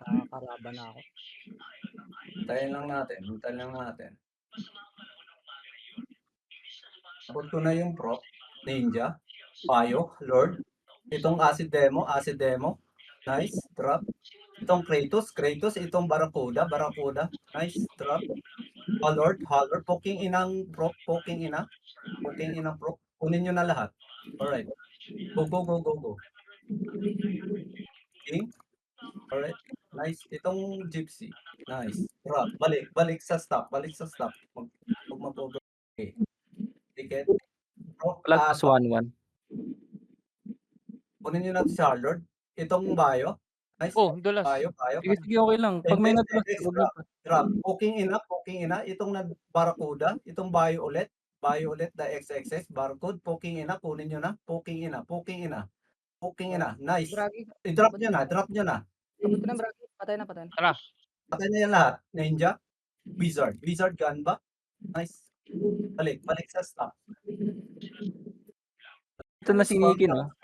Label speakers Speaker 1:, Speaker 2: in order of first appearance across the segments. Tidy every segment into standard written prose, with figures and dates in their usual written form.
Speaker 1: Nakakaraban na ako.
Speaker 2: Hintayin lang natin, hintayin lang natin. Abot ko na yung Proc, Ninja, Payo, Lord. Itong Acid Demo. Nice, drop. Itong Kratos, itong Barracuda. Nice, drop. Halord, poking inang Proc. Kunin nyo na lahat. Alright. Go. King. Alright. Nice. Itong Gypsy. Nice. Drop. Balik sa stop. Huwag mag-over. Okay. Ticket. Proc,
Speaker 3: Flag plus 1-1.
Speaker 2: kunin nyo na si Charlotte. Itong Bayo. Nice.
Speaker 4: Oh, dulas.
Speaker 2: Bayo.
Speaker 3: Sige, okay lang. Pag may nadulas,
Speaker 2: Index,
Speaker 3: huwag na.
Speaker 2: drop. Poking ina. Itong Barracuda. Itong Bayo ulit. The XXS. Barcode. Poking ina. Kunin nyo na. Poking ina. Nice.
Speaker 1: Bragi.
Speaker 2: I-drop nyo na.
Speaker 1: Abot ko na, Bragi. Patay na.
Speaker 4: Tara.
Speaker 2: Patay na yan lahat. Ninja. Wizard gun ba? Nice. Balik sa stop.
Speaker 3: Ito na si Nicky, no?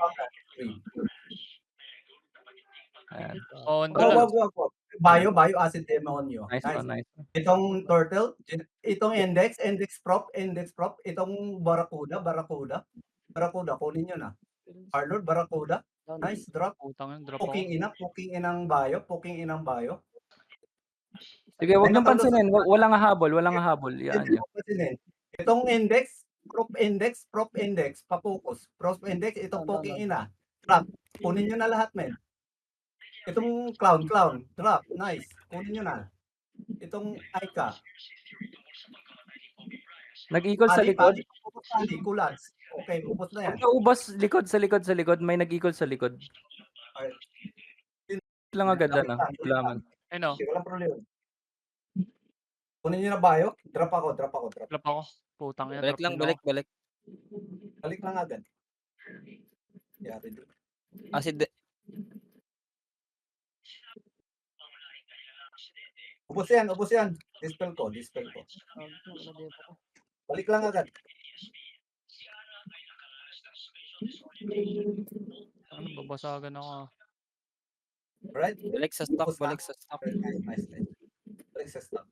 Speaker 1: Ayan.
Speaker 4: Oh, dulas.
Speaker 2: Wag. Bayo, acid demo on you.
Speaker 3: Nice one.
Speaker 2: Itong turtle, itong index prop, itong Barracuda, kunin nyo na. Arnold, Barracuda, nice drop.
Speaker 4: Putang yun, drop ako.
Speaker 2: Poking inang bayo.
Speaker 3: Sige, wag niyong pansinin. Walang hahabol. Yan nyo.
Speaker 2: Itong prop index, pa-focus. Prop index, itong poking ina. Drop. Kunin nyo na lahat, men. Itong clown, drop. Nice. Kunin nyo na. Itong Aika.
Speaker 3: Nag-equal sa likod.
Speaker 2: Kulats. Okay, upos na yan.
Speaker 3: Huwag niyo ubas sa likod. May nag-equal sa likod. Lang agad na. Kailangan.
Speaker 4: Ano?
Speaker 2: Walang problema. Kunin nyo na bayo. Drop ako.
Speaker 4: Drop ako. Putang yun.
Speaker 5: Balik lang, balik.
Speaker 2: Balik lang agad. Yari din.
Speaker 5: Acid,
Speaker 2: Ubos yan. Dispel ko. Balik lang agad.
Speaker 4: Ano, babasagan ako.
Speaker 2: Right?
Speaker 5: balik sa stock.
Speaker 2: Nice. Balik sa stop.